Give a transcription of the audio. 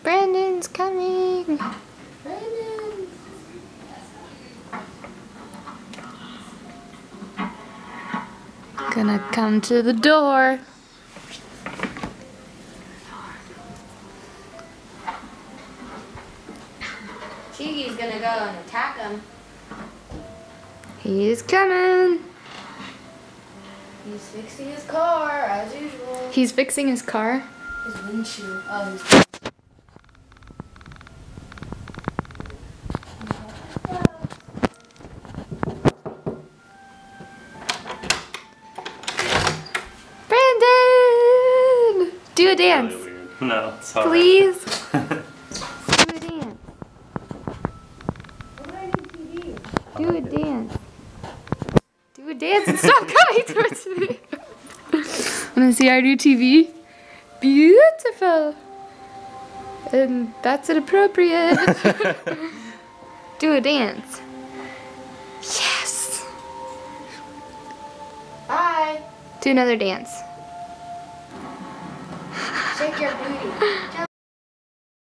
Brandon's coming. Brandon. Gonna come to the door. Cheeky's gonna go and attack him. He's coming. He's fixing his car as usual. He's fixing his car. His windshield. Oh, he's. Brandon! Do a dance. Really weird. No, sorry. Please. Do a dance. Do a dance. Do a dance and stop coming towards me. Wanna see our new TV? Beautiful. And that's inappropriate. Do a dance. Yes. Bye. Do another dance. Shake your booty.